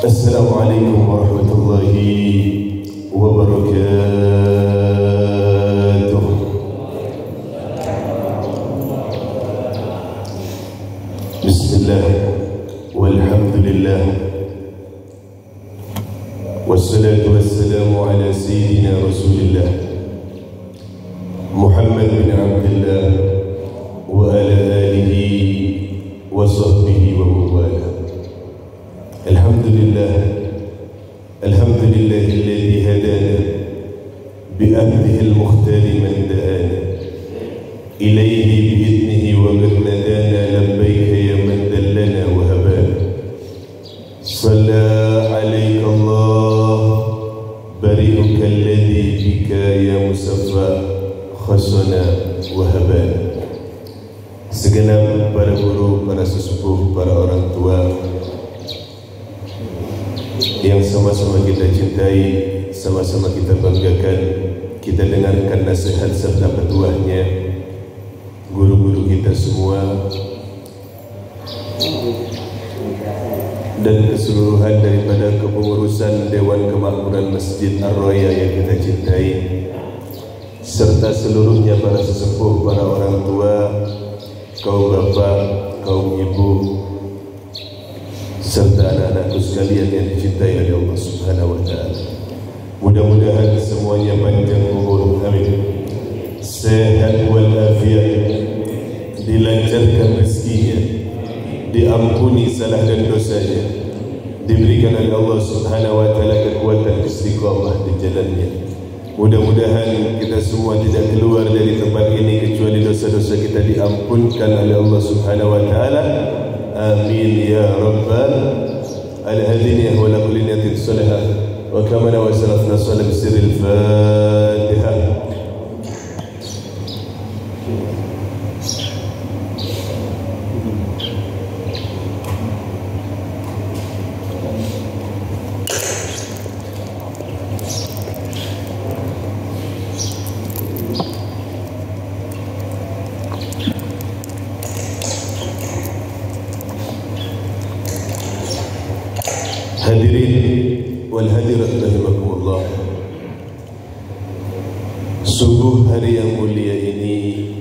Assalamualaikum warahmatullahi wabarakatuh. Bismillah, walhamdulillah, wassalatu wassalamu ala sayyidina Rasulillah Muhammad bin Abdullah wa ala alihi wa sahbihi wa mawala. Alhamdulillah, alhamdulillah alladhi hadana bi'abdihi al-mukhtari man da'ana ilayhi bi'idnihi wa man nadana labbayka ya man dallana wa habana. Salla alayka Allah bari'uka alladhi bika ya musaffa khasana wa habana. Segenap para guru, para sesepuh, para orang tua yang sama-sama kita cintai, sama-sama kita banggakan, kita dengarkan nasihat serta petuahnya, guru-guru kita semua, dan keseluruhan daripada kepengurusan Dewan Kemakmuran Masjid Ar-Raya yang kita cintai, serta seluruhnya para sesepuh, para orang tua, kaum bapak, kaum ibu, serta anak-anakku sekalian yang dicintai oleh Allah Subhanahu wa ta'ala. Mudah-mudahan semuanya panjang umur, amin, sehat walafiat, dilancarkan rezekinya, diampuni salah dan dosanya, diberikan oleh Allah Subhanahu wa ta'ala kekuatan istiqamah di jalannya. Mudah-mudahan kita semua tidak keluar dari tempat ini kecuali dosa-dosa kita diampunkan oleh Allah Subhanahu wa ta'ala. Amin ya rabbal alamin. Wa la kulli niyatin salihah wa kama wa salafna salam sirril Fatihah. Hadirin wal hadirat rahimakumullah. Sungguh hari yang mulia ini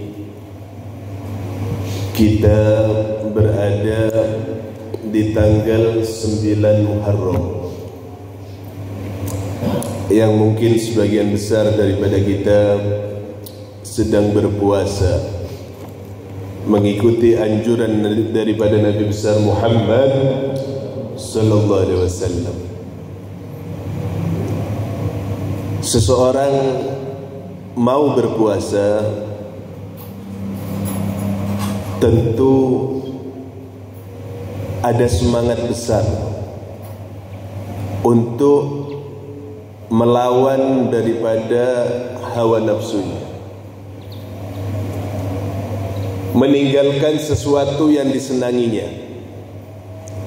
kita berada di tanggal 9 Muharram, yang mungkin sebagian besar daripada kita sedang berpuasa mengikuti anjuran daripada Nabi besar Muhammad sallallahu alaihi wasallam. Seseorang mau berpuasa tentu ada semangat besar untuk melawan daripada hawa nafsunya, meninggalkan sesuatu yang disenanginya.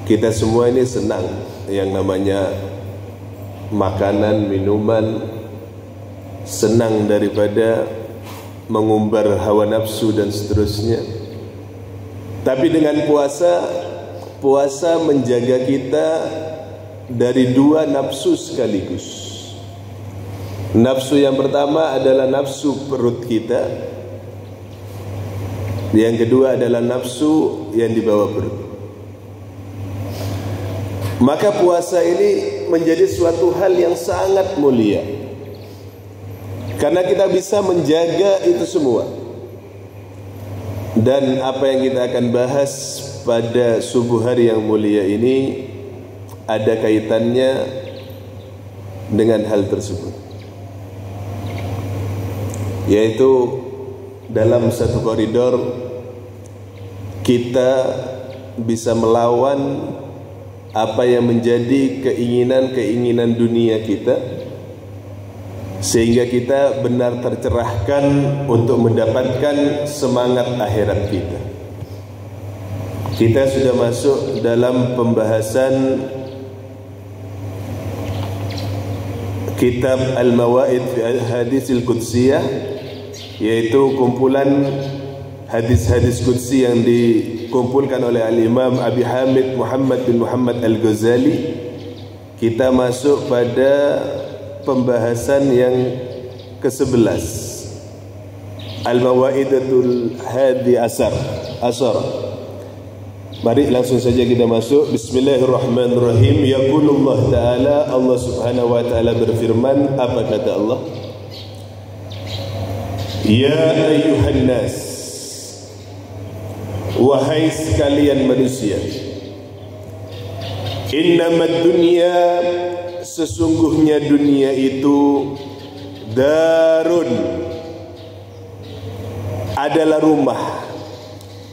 Kita semua ini senang yang namanya makanan, minuman, senang daripada mengumbar hawa nafsu dan seterusnya. Tapi dengan puasa menjaga kita dari dua nafsu sekaligus. Nafsu yang pertama adalah nafsu perut kita, yang kedua adalah nafsu yang di bawah perut. Maka puasa ini menjadi suatu hal yang sangat mulia, karena kita bisa menjaga itu semua. Dan apa yang kita akan bahas pada subuh hari yang mulia ini ada kaitannya dengan hal tersebut, yaitu dalam satu koridor kita bisa melawan apa yang menjadi keinginan-keinginan dunia kita, sehingga kita benar tercerahkan untuk mendapatkan semangat akhirat kita. Kita sudah masuk dalam pembahasan kitab Al-Mawaid fi Al-Haditsil Qudsiyah, yaitu kumpulan hadis-hadis qudsi yang dikumpulkan oleh Al-Imam Abi Hamid Muhammad bin Muhammad Al-Ghazali kita masuk pada pembahasan yang ke-11, Al-Mawaidatul Hadi Asar. Mari langsung saja kita masuk. Bismillahirrahmanirrahim. Yaqulullah ta'ala, Allah subhanahu wa ta'ala berfirman. Apa kata Allah? Ya ayyuhan nas, wahai sekalian manusia, innamad dunya, sesungguhnya dunia itu darun, adalah rumah,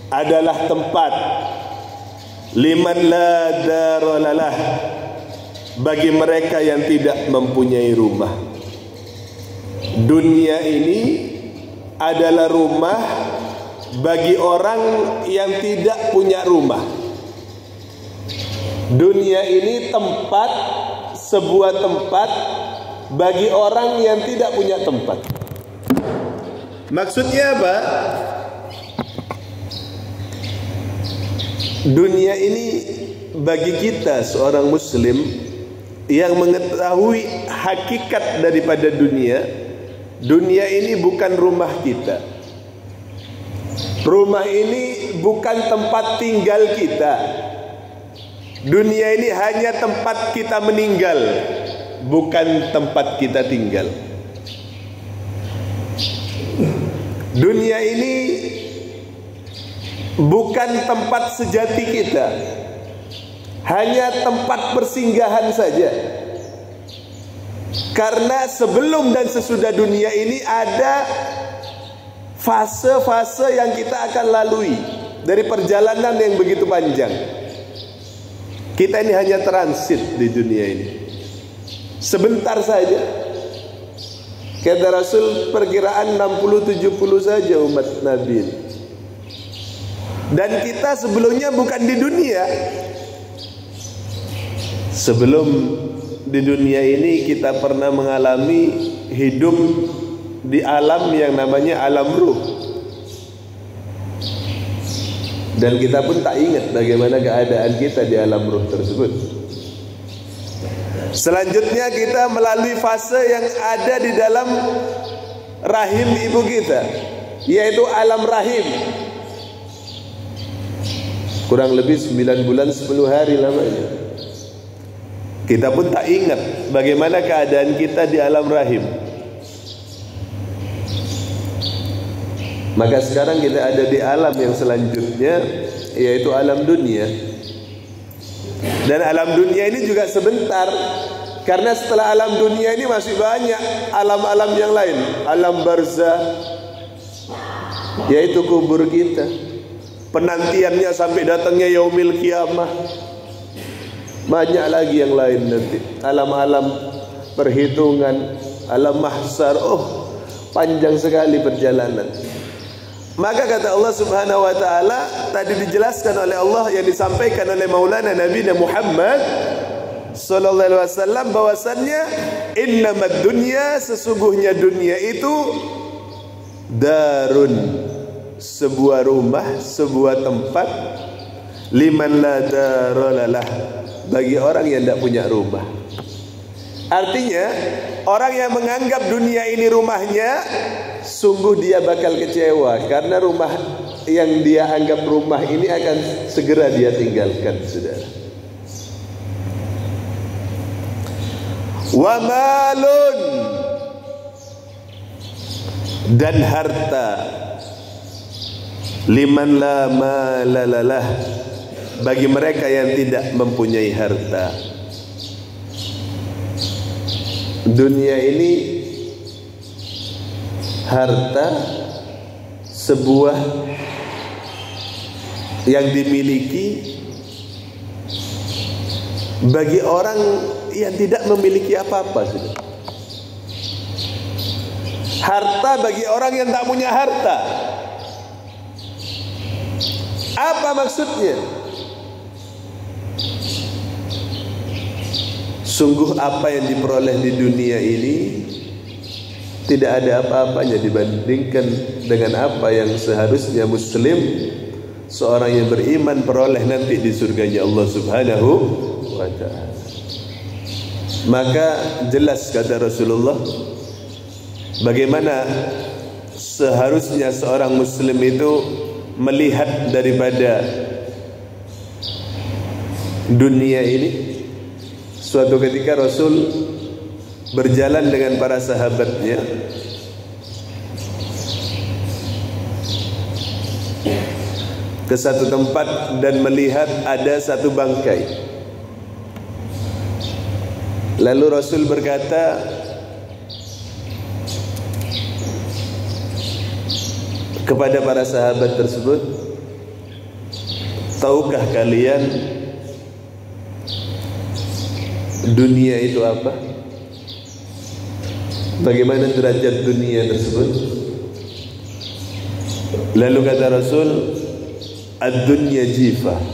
adalah tempat, liman la daralalah, bagi mereka yang tidak mempunyai rumah. Dunia ini adalah rumah bagi orang yang tidak punya rumah. Dunia ini tempat, sebuah tempat bagi orang yang tidak punya tempat. Maksudnya apa? Dunia ini bagi kita seorang muslim yang mengetahui hakikat daripada dunia, dunia ini bukan rumah kita. Rumah ini bukan tempat tinggal kita. Dunia ini hanya tempat kita meninggal, bukan tempat kita tinggal. Dunia ini bukan tempat sejati kita, hanya tempat persinggahan saja. Karena sebelum dan sesudah dunia ini ada fase-fase yang kita akan lalui dari perjalanan yang begitu panjang. Kita ini hanya transit di dunia ini, sebentar saja. Kata Rasul, perkiraan 60-70 saja umat Nabi ini. Dan kita sebelumnya bukan di dunia. Sebelum di dunia ini kita pernah mengalami hidup di alam yang namanya alam ruh. Dan kita pun tak ingat bagaimana keadaan kita di alam ruh tersebut. Selanjutnya kita melalui fase yang ada di dalam rahim ibu kita, yaitu alam rahim. Kurang lebih 9 bulan 10 hari lamanya. Kita pun tak ingat bagaimana keadaan kita di alam rahim. Maka sekarang kita ada di alam yang selanjutnya, yaitu alam dunia. Dan alam dunia ini juga sebentar, karena setelah alam dunia ini masih banyak alam-alam yang lain. Alam barzah, yaitu kubur kita, penantiannya sampai datangnya yaumil kiamah. Banyak lagi yang lain nanti, alam-alam perhitungan, alam mahsyar. Oh, panjang sekali perjalanan. Maka kata Allah subhanahu wa ta'ala, tadi dijelaskan oleh Allah, yang disampaikan oleh Maulana Nabi Muhammad sallallahu alaihi wasallam, bahwasannya innamad dunya, sesungguhnya dunia itu darun, sebuah rumah, sebuah tempat, liman la daralalah, bagi orang yang tidak punya rumah. Artinya orang yang menganggap dunia ini rumahnya, sungguh dia bakal kecewa, karena rumah yang dia anggap rumah ini akan segera dia tinggalkan, saudara. Wa malun, dan harta, liman la malalalah, bagi mereka yang tidak mempunyai harta. Dunia ini harta, sebuah yang dimiliki bagi orang yang tidak memiliki apa-apa. Harta bagi orang yang tak punya harta. Apa maksudnya? Sungguh apa yang diperoleh di dunia ini tidak ada apa-apanya dibandingkan dengan apa yang seharusnya muslim, seorang yang beriman, peroleh nanti di surganya Allah subhanahu wa ta'ala. Maka jelas kata Rasulullah, bagaimana seharusnya seorang muslim itu melihat daripada dunia ini. Suatu ketika Rasul berjalan dengan para sahabatnya ke satu tempat dan melihat ada satu bangkai. Lalu Rasul berkata, kepada para sahabat tersebut, tahukah kalian dunia itu apa? Bagaimana derajat dunia tersebut? Lalu kata Rasul, ad-dunya jifah.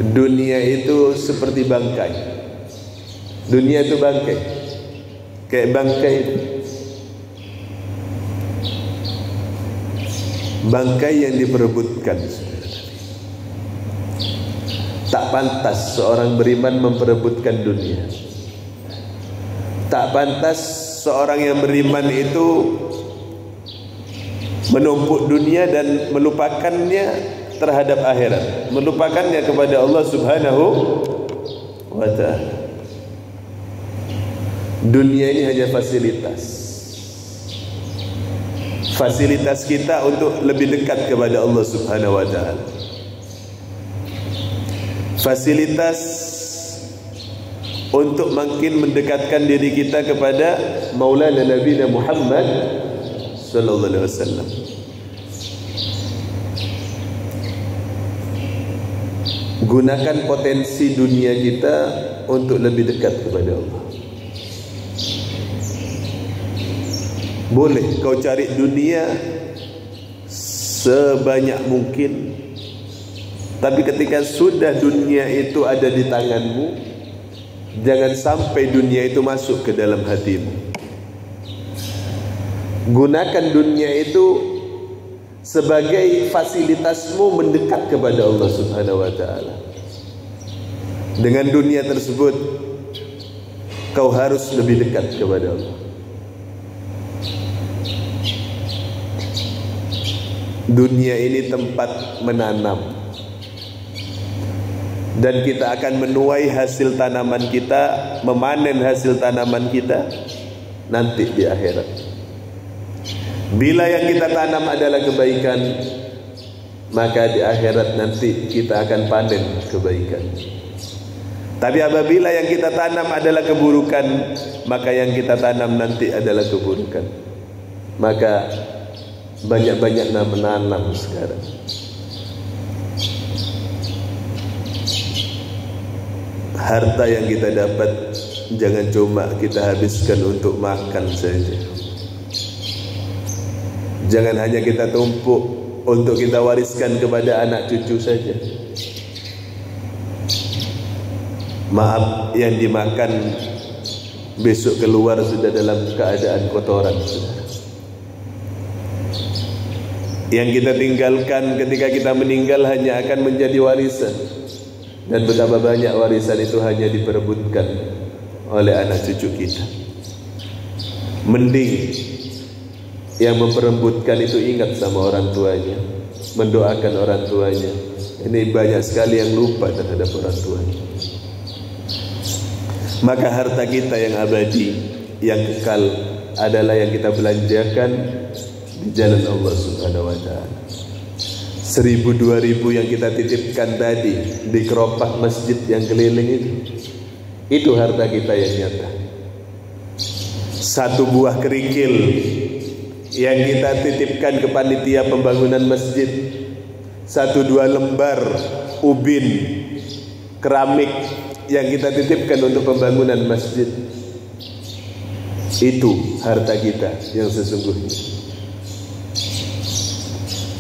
Dunia itu seperti bangkai. Dunia itu bangkai, kayak bangkai, bangkai yang diperebutkan. Tak pantas seorang beriman memperebutkan dunia. Tak pantas seorang yang beriman itu menumpuk dunia dan melupakannya terhadap akhirat, melupakannya kepada Allah Subhanahu wa ta'ala. Dunia ini hanya fasilitas, fasilitas kita untuk lebih dekat kepada Allah Subhanahu wa ta'ala, fasilitas untuk makin mendekatkan diri kita kepada Maulana Nabi Muhammad sallallahu alaihi wasallam. Gunakan potensi dunia kita untuk lebih dekat kepada Allah. Boleh kau cari dunia sebanyak mungkin, tapi ketika sudah dunia itu ada di tanganmu, jangan sampai dunia itu masuk ke dalam hatimu. Gunakan dunia itu sebagai fasilitasmu mendekat kepada Allah Subhanahu wa ta'ala. Dengan dunia tersebut kau harus lebih dekat kepada Allah. Dunia ini tempat menanam, dan kita akan menuai hasil tanaman kita, memanen hasil tanaman kita nanti di akhirat. Bila yang kita tanam adalah kebaikan, maka di akhirat nanti kita akan panen kebaikan. Tapi apabila yang kita tanam adalah keburukan, maka yang kita tanam nanti adalah keburukan. Maka banyak-banyak menanam sekarang. Harta yang kita dapat jangan cuma kita habiskan untuk makan saja. Jangan hanya kita tumpuk untuk kita wariskan kepada anak cucu saja. Maaf, yang dimakan besok keluar sudah dalam keadaan kotoran, saudara. Yang kita tinggalkan ketika kita meninggal hanya akan menjadi warisan, dan betapa banyak warisan itu hanya diperebutkan oleh anak cucu kita. Mending yang memperebutkan itu ingat sama orang tuanya, mendoakan orang tuanya. Ini banyak sekali yang lupa terhadap orang tuanya. Maka harta kita yang abadi, yang kekal adalah yang kita belanjakan di jalan Allah Subhanahu wa ta'ala. 1.000, 2.000 yang kita titipkan tadi di keropak masjid yang keliling itu harta kita yang nyata. 1 buah kerikil yang kita titipkan ke panitia pembangunan masjid, 1-2 lembar ubin keramik yang kita titipkan untuk pembangunan masjid, itu harta kita yang sesungguhnya.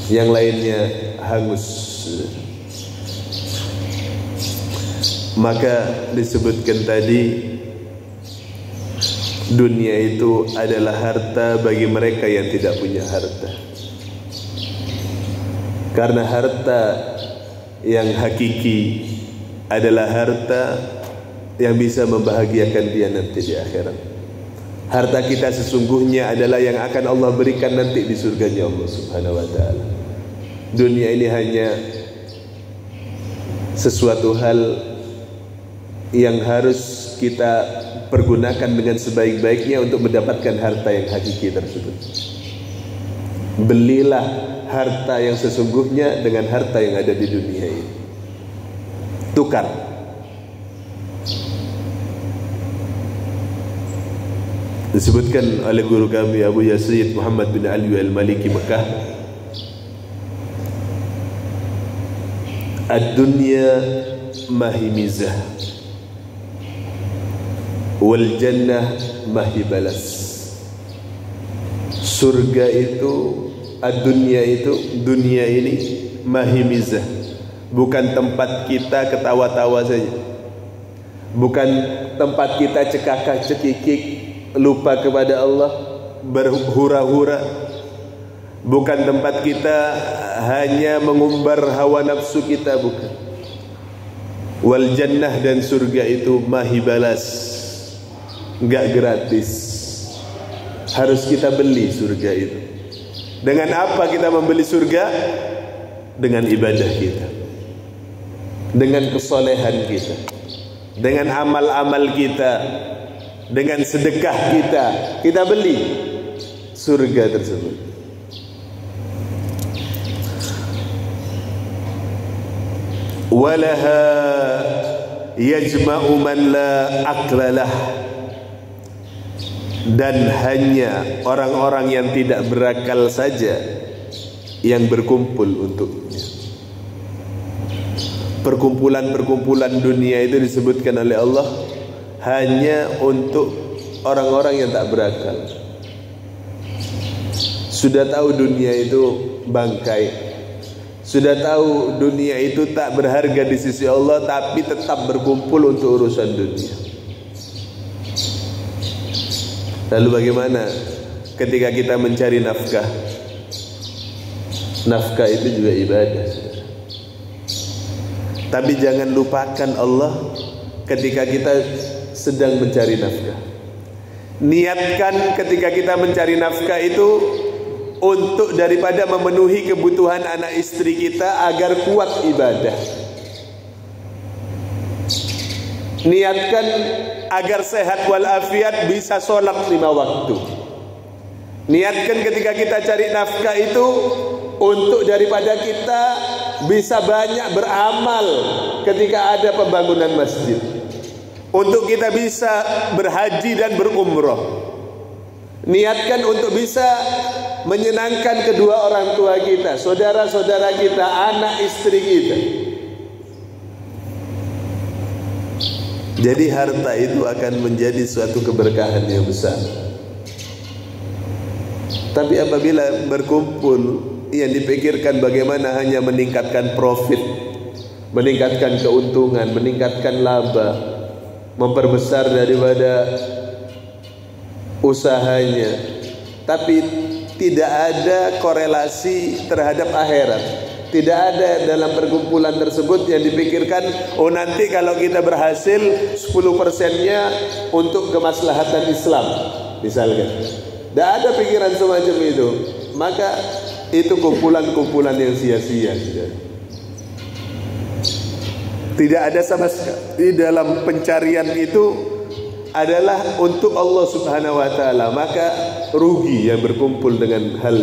Yang lainnya hangus. Maka disebutkan tadi, dunia itu adalah harta bagi mereka yang tidak punya harta. Karena harta yang hakiki adalah harta yang bisa membahagiakan dia nanti di akhirat. Harta kita sesungguhnya adalah yang akan Allah berikan nanti di surganya Allah Subhanahu wa ta'ala. Dunia ini hanya sesuatu hal yang harus kita pergunakan dengan sebaik-baiknya untuk mendapatkan harta yang hakiki tersebut. Belilah harta yang sesungguhnya dengan harta yang ada di dunia ini. Tukar. Disebutkan oleh guru kami Abu Yazid Muhammad bin Ali al-Maliki Mekah, ad-dunya mahimizah wal jannah mahibalas. Surga itu, ad-dunya itu, dunia ini mahimizah, bukan tempat kita ketawa-tawa saja, bukan tempat kita cekakak cekikik lupa kepada Allah, berhura-hura, bukan tempat kita hanya mengumbar hawa nafsu kita, bukan. Wal jannah, dan surga itu mahibalas, enggak gratis, harus kita beli surga itu. Dengan apa kita membeli surga? Dengan ibadah kita, dengan kesolehan kita, dengan amal-amal kita, dengan sedekah kita beli surga tersebut. Walaha yajma'u man la aqlalah, dan hanya orang-orang yang tidak berakal saja yang berkumpul untuknya. Perkumpulan-perkumpulan dunia itu disebutkan oleh Allah hanya untuk orang-orang yang tak berakal. Sudah tahu dunia itu bangkai, sudah tahu dunia itu tak berharga di sisi Allah, tapi tetap berkumpul untuk urusan dunia. Lalu bagaimana ketika kita mencari nafkah? Nafkah itu juga ibadah. Tapi jangan lupakan Allah ketika kita sedang mencari nafkah. Niatkan ketika kita mencari nafkah itu untuk daripada memenuhi kebutuhan anak istri kita agar kuat ibadah. Niatkan agar sehat walafiat, bisa sholat 5 waktu. Niatkan ketika kita cari nafkah itu untuk daripada kita bisa banyak beramal ketika ada pembangunan masjid, untuk kita bisa berhaji dan berumroh. Niatkan untuk bisa menyenangkan kedua orang tua kita, saudara-saudara kita, anak istri kita. Jadi harta itu akan menjadi suatu keberkahan yang besar. Tapi apabila berkumpul yang dipikirkan bagaimana hanya meningkatkan profit, meningkatkan keuntungan, meningkatkan laba, memperbesar daripada usahanya, tapi tidak ada korelasi terhadap akhirat. Tidak ada dalam perkumpulan tersebut yang dipikirkan, oh nanti kalau kita berhasil 10%-nya untuk kemaslahatan Islam misalkan. Tidak ada pikiran semacam itu. Maka itu kumpulan-kumpulan yang sia-sia. Tidak ada sama sekali dalam pencarian itu adalah untuk Allah Subhanahu wa ta'ala. Maka rugi yang berkumpul dengan hal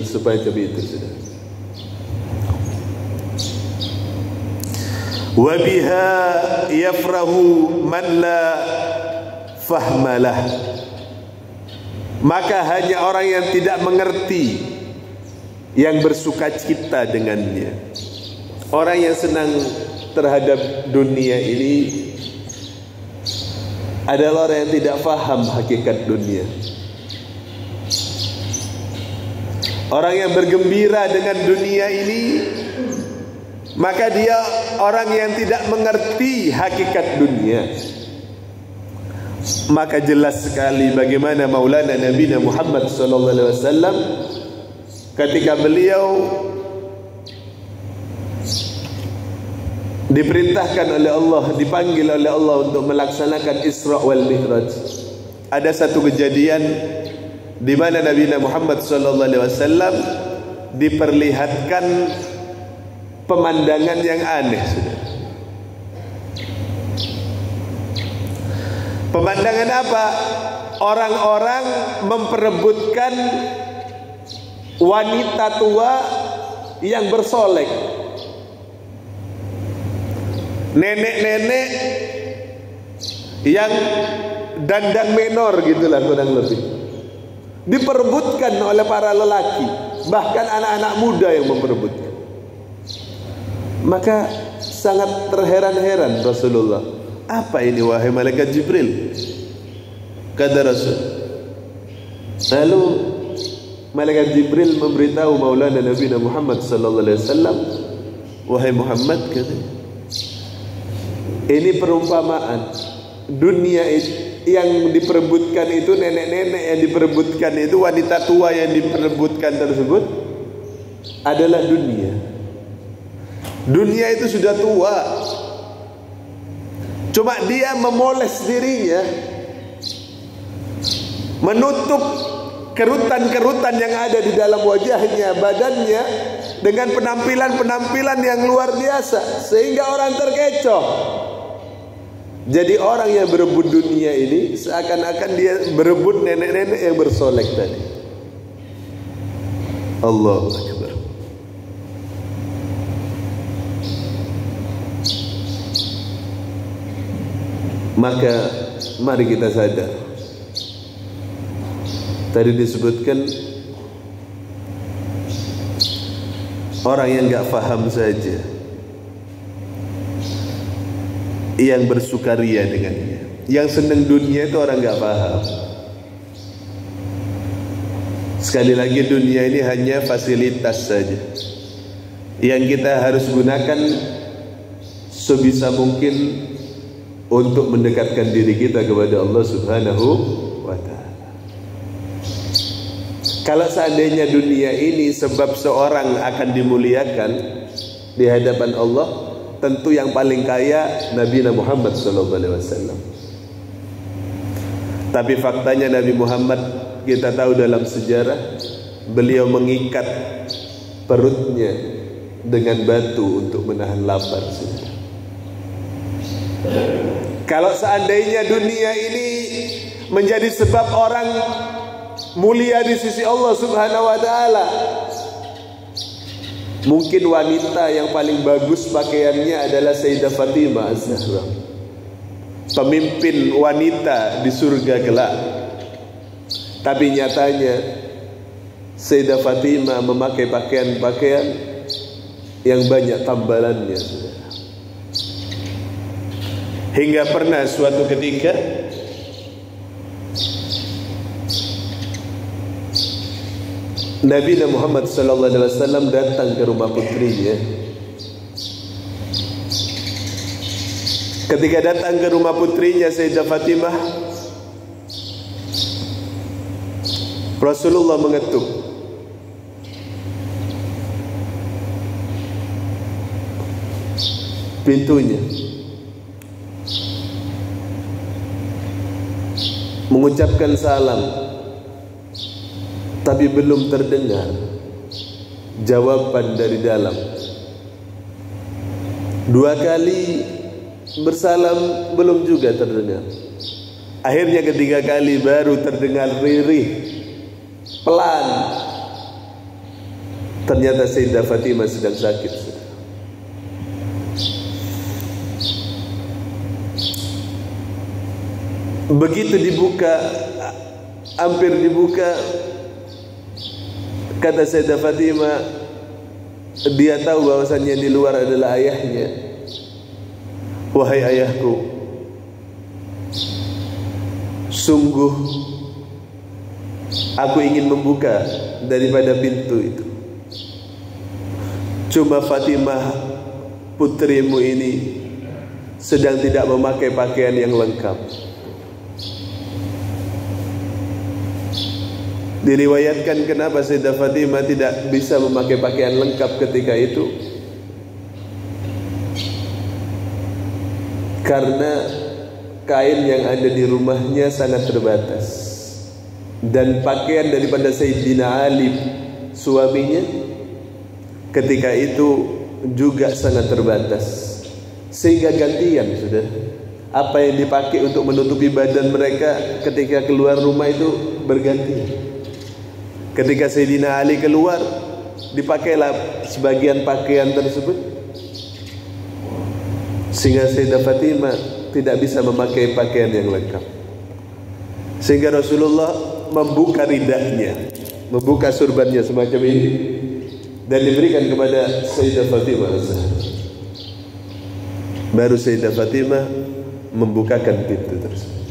semacam itu. Wa biha yafrahu man la fahmalah, maka hanya orang yang tidak mengerti yang bersukacita dengannya. Orang yang senang terhadap dunia ini adalah orang yang tidak faham hakikat dunia. Orang yang bergembira dengan dunia ini, maka dia orang yang tidak mengerti hakikat dunia. Maka jelas sekali bagaimana Maulana Nabi Muhammad SAW ketika beliau diperintahkan oleh Allah, dipanggil oleh Allah untuk melaksanakan Isra wal Mi'raj. Ada satu kejadian di mana Nabi Muhammad SAW diperlihatkan pemandangan yang aneh. Pemandangan apa? Orang-orang memperebutkan wanita tua yang bersolek, nenek-nenek yang dandang menor gitulah kurang lebih, diperebutkan oleh para lelaki, bahkan anak-anak muda yang memperebutkan. Maka sangat terheran-heran Rasulullah, apa ini wahai malaikat Jibril? Kata Rasul. Lalu malaikat Jibril memberitahu Maulana Nabi Muhammad sallallahu alaihi wasallam, wahai Muhammad, katanya, ini perumpamaan dunia yang diperebutkan itu, nenek-nenek yang diperebutkan itu, wanita tua yang diperebutkan tersebut adalah dunia. Dunia itu sudah tua, cuma dia memoles dirinya, menutup kerutan-kerutan yang ada di dalam wajahnya, badannya, dengan penampilan-penampilan yang luar biasa, sehingga orang terkecoh. Jadi orang yang berebut dunia ini seakan-akan dia berebut nenek-nenek yang bersolek tadi. Allahu Akbar. Maka mari kita sadar. Tadi disebutkan orang yang gak faham saja yang bersukaria dengannya. Yang senang dunia itu orang gak paham. Sekali lagi, dunia ini hanya fasilitas saja yang kita harus gunakan sebisa mungkin untuk mendekatkan diri kita kepada Allah Subhanahu wa ta'ala. Kalau seandainya dunia ini sebab seorang akan dimuliakan di hadapan Allah, tentu yang paling kaya Nabi Muhammad SAW. Tapi faktanya Nabi Muhammad, kita tahu dalam sejarah, beliau mengikat perutnya dengan batu untuk menahan lapar. Kalau seandainya dunia ini menjadi sebab orang mulia di sisi Allah Subhanahu wa ta'ala, mungkin wanita yang paling bagus pakaiannya adalah Sayyidah Fatimah Az-Zahra, pemimpin wanita di surga kelak. Tapi nyatanya Sayyidah Fatimah memakai pakaian-pakaian yang banyak tambalannya. Hingga pernah suatu ketika Nabi Muhammad SAW datang ke rumah putrinya. Ketika datang ke rumah putrinya Sayyidah Fatimah, Rasulullah mengetuk. Pintunya, mengucapkan salam, tapi belum terdengar jawaban dari dalam. 2 kali bersalam, belum juga terdengar. Akhirnya ketiga kali baru terdengar ririh, pelan. Ternyata Sayyidah Fatimah sedang sakit. Begitu dibuka, hampir dibuka, kata Sayyidah Fatimah, dia tahu bahwasannya di luar adalah ayahnya. Wahai ayahku, sungguh aku ingin membuka daripada pintu itu, cuma Fatimah putrimu ini sedang tidak memakai pakaian yang lengkap. Diriwayatkan kenapa Sayyidah Fatimah tidak bisa memakai pakaian lengkap ketika itu. Karena kain yang ada di rumahnya sangat terbatas, dan pakaian daripada Sayyidina Ali suaminya ketika itu juga sangat terbatas, sehingga gantian sudah. Apa yang dipakai untuk menutupi badan mereka ketika keluar rumah itu berganti. Ketika Sayyidina Ali keluar, dipakailah sebagian pakaian tersebut, sehingga Sayyidah Fatimah tidak bisa memakai pakaian yang lengkap. Sehingga Rasulullah membuka ridahnya, membuka surbannya semacam ini, dan diberikan kepada Sayyidah Fatimah Az-Zahra. Baru Sayyidah Fatimah membukakan pintu tersebut.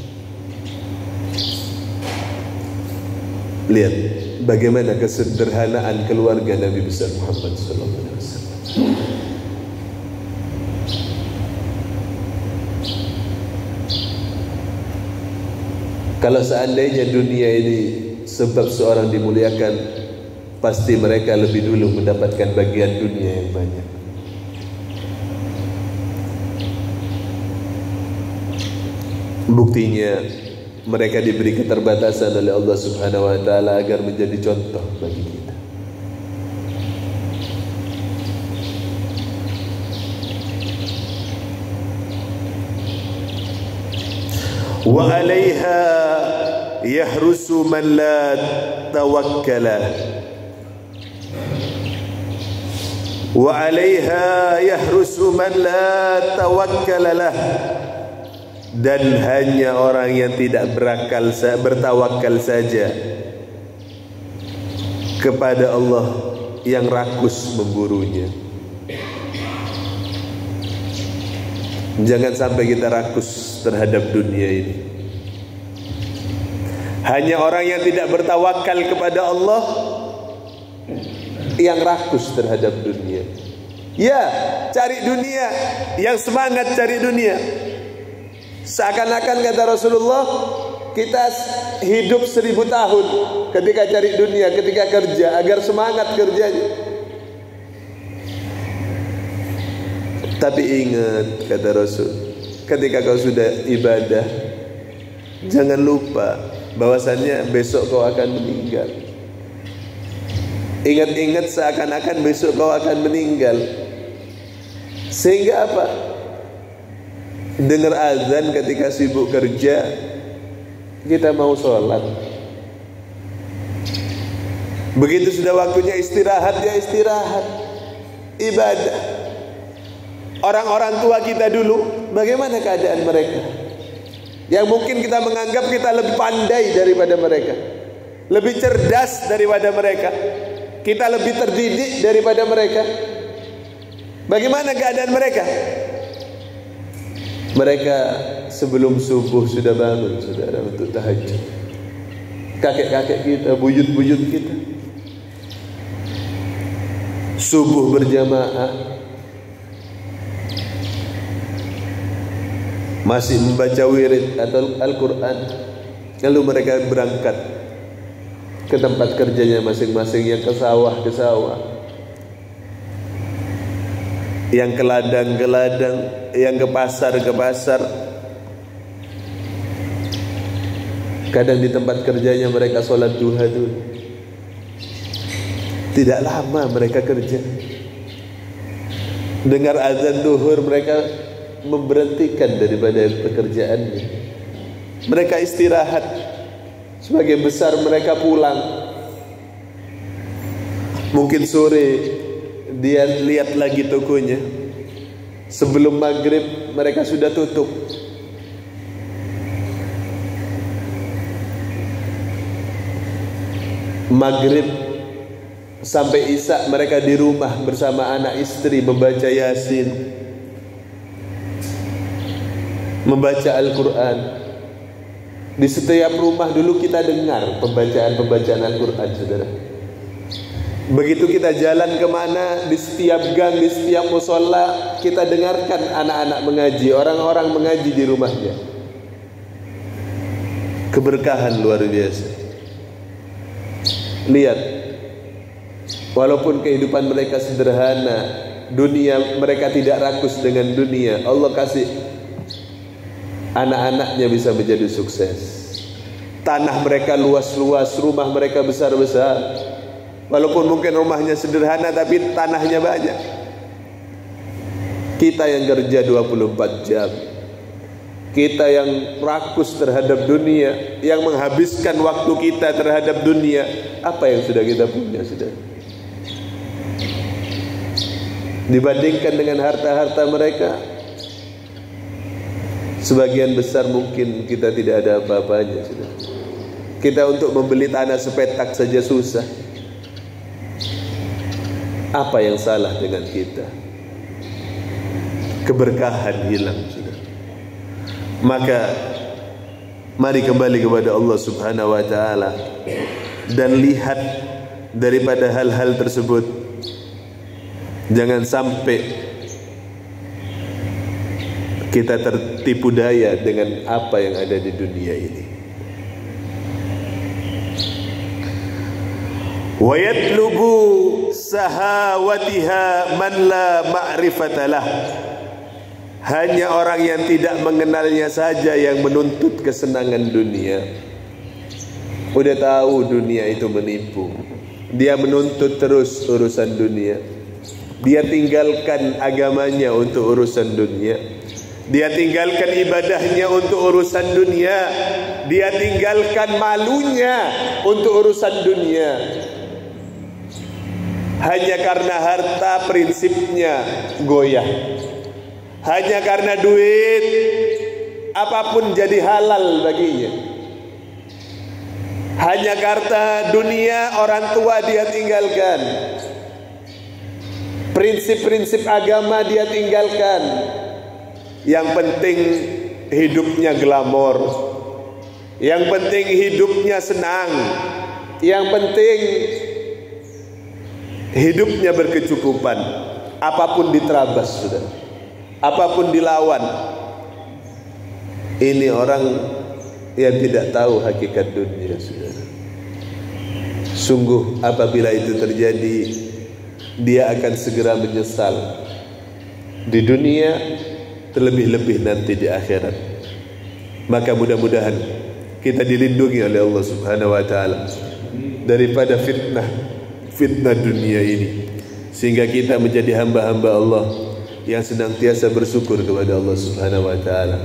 Lihat bagaimana kesederhanaan keluarga Nabi besar Muhammad sallallahu alaihi wasallam. Kalau seandainya dunia ini sebab seorang dimuliakan, pasti mereka lebih dulu mendapatkan bagian dunia yang banyak. Buktinya mereka diberi keterbatasan oleh Allah Subhanahu wa taala agar menjadi contoh bagi kita. Wa 'alaiha yahrusu man la tawakkala. Wa 'alaiha yahrusu man la tawakkala lah. Dan hanya orang yang tidak bertawakal saja kepada Allah yang rakus memburunya. Jangan sampai kita rakus terhadap dunia ini. Hanya orang yang tidak bertawakal kepada Allah yang rakus terhadap dunia. Ya, cari dunia, yang semangat cari dunia. Seakan-akan kata Rasulullah, kita hidup 1000 tahun ketika cari dunia, ketika kerja, agar semangat kerjanya. Tapi ingat kata Rasul, ketika kau sudah ibadah, jangan lupa bahwasannya besok kau akan meninggal. Ingat-ingat seakan-akan besok kau akan meninggal. Sehingga apa? Dengar azan ketika sibuk kerja, kita mau sholat. Begitu sudah waktunya istirahat, ya istirahat, ibadah. Orang-orang tua kita dulu, bagaimana keadaan mereka? Yang mungkin kita menganggap kita lebih pandai daripada mereka, lebih cerdas daripada mereka, kita lebih terdidik daripada mereka. Bagaimana keadaan mereka? Mereka sebelum subuh sudah bangun, saudara, untuk tahajud. Kakek-kakek kita, buyut-buyut kita, subuh berjamaah, masih membaca wirid atau Al-Quran. Lalu mereka berangkat ke tempat kerjanya masing-masing, yang ke sawah, yang ke ladang, yang ke pasar, Kadang di tempat kerjanya mereka sholat duha dulu. Tidak lama mereka kerja. Dengar azan duhur, mereka memberhentikan daripada pekerjaannya. Mereka istirahat. Sebagian besar mereka pulang. Mungkin sore dia lihat lagi tokonya. Sebelum maghrib mereka sudah tutup. Maghrib sampai isya mereka di rumah bersama anak istri membaca Yasin, membaca Al-Quran. Di setiap rumah dulu kita dengar pembacaan Al-Quran, saudara. Begitu kita jalan kemana, di setiap gang, di setiap musola, kita dengarkan anak-anak mengaji, orang-orang mengaji di rumahnya. Keberkahan luar biasa. Lihat, walaupun kehidupan mereka sederhana, dunia mereka tidak rakus dengan dunia. Allah kasih anak-anaknya bisa menjadi sukses. Tanah mereka luas-luas, rumah mereka besar-besar. Walaupun mungkin rumahnya sederhana, tapi tanahnya banyak. Kita yang kerja 24 jam, kita yang rakus terhadap dunia, yang menghabiskan waktu kita terhadap dunia, apa yang sudah kita punya sudah? Dibandingkan dengan harta-harta mereka, sebagian besar mungkin kita tidak ada apa-apanya sudah. Kita untuk membeli tanah sepetak saja susah. Apa yang salah dengan kita? Keberkahan hilang sudah. Maka mari kembali kepada Allah Subhanahu wa taala dan lihat daripada hal-hal tersebut. Jangan sampai kita tertipu daya dengan apa yang ada di dunia ini. Wa yatlubu sahawatiha man la ma'rifatalah. Hanya orang yang tidak mengenalnya saja yang menuntut kesenangan dunia. Udah tahu dunia itu menipu, dia menuntut terus urusan dunia. Dia tinggalkan agamanya untuk urusan dunia. Dia tinggalkan ibadahnya untuk urusan dunia. Dia tinggalkan malunya untuk urusan dunia. Hanya karena harta prinsipnya goyah. Hanya karena duit apapun jadi halal baginya. Hanya karena dunia orang tua dia tinggalkan. Prinsip-prinsip agama dia tinggalkan. Yang penting hidupnya glamor. Yang penting hidupnya senang. Yang penting hidupnya berkecukupan. Apapun diterabas sudah, apapun dilawan. Ini orang yang tidak tahu hakikat dunia sudah. Sungguh apabila itu terjadi, dia akan segera menyesal di dunia, terlebih-lebih nanti di akhirat. Maka mudah-mudahan kita dilindungi oleh Allah Subhanahu wa taala daripada fitnah dunia ini, sehingga kita menjadi hamba-hamba Allah yang senantiasa bersyukur kepada Allah Subhanahu wa taala.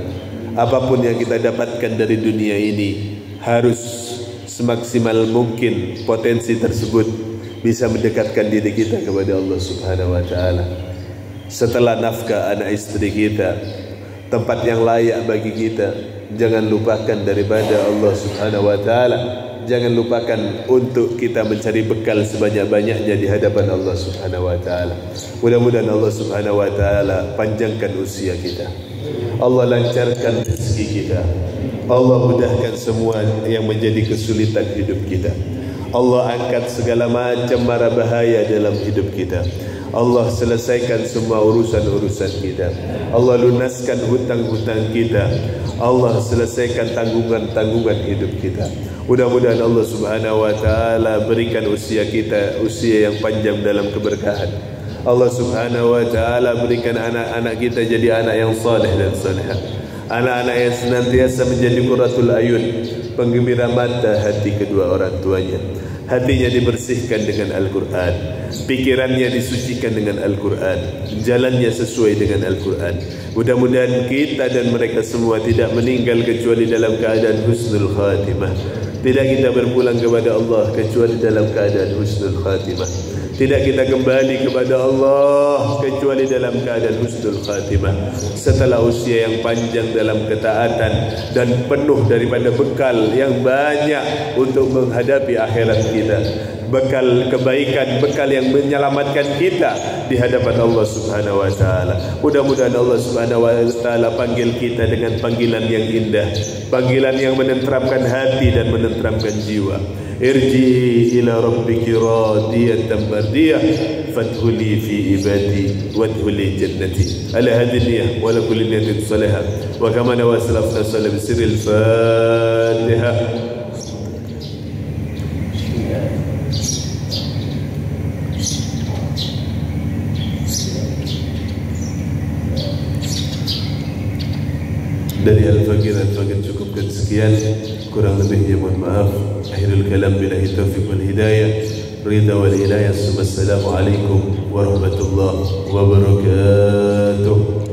Apapun yang kita dapatkan dari dunia ini, harus semaksimal mungkin potensi tersebut bisa mendekatkan diri kita kepada Allah Subhanahu wa taala. Setelah nafkah anak istri kita, tempat yang layak bagi kita, jangan lupakan daripada Allah Subhanahu wa taala. Jangan lupakan untuk kita mencari bekal sebanyak-banyaknya di hadapan Allah Subhanahu wa taala. Mudah-mudahan Allah Subhanahu wa taala panjangkan usia kita. Allah lancarkan rezeki kita. Allah mudahkan semua yang menjadi kesulitan hidup kita. Allah angkat segala macam mara bahaya dalam hidup kita. Allah selesaikan semua urusan-urusan kita. Allah lunaskan hutang-hutang kita. Allah selesaikan tanggungan-tanggungan hidup kita. Mudah-mudahan Allah Subhanahu wa taala berikan usia kita usia yang panjang dalam keberkahan. Allah Subhanahu wa taala berikan anak-anak kita jadi anak yang saleh dan salihah. Anak-anak yang senantiasa menjadi qurratul ayun, penggembira mata hati kedua orang tuanya. Hatinya dibersihkan dengan Al-Quran, pikirannya disucikan dengan Al-Quran, jalannya sesuai dengan Al-Quran. Mudah-mudahan kita dan mereka semua tidak meninggal kecuali dalam keadaan husnul khatimah. Tidak kita berpulang kepada Allah kecuali dalam keadaan husnul khatimah. Tidak kita kembali kepada Allah kecuali dalam keadaan husnul khatimah. Setelah usia yang panjang dalam ketaatan dan penuh daripada bekal yang banyak untuk menghadapi akhirat kita, bekal kebaikan, bekal yang menyelamatkan kita di hadapan Allah Subhanahu wa taala. Mudah-mudahan Allah Subhanahu wa taala panggil kita dengan panggilan yang indah, panggilan yang menenteramkan hati dan menenteramkan jiwa. Irji'i ila rabbiki radiyatan mardiyah fadkhuli fi ibadi wadkhuli jannati. Ala hadhihi niyyah wa la kulli niyatin salihah wa kama nawasalafna sallallahu bisirril Fatihah. Dari Al-Fakir cukupkan sekian, kurang lebihnya mohon maaf. Akhirul kalam, billahi taufiq wal hidayah, ridha wal hidayah. Assalamualaikum warahmatullahi wabarakatuh.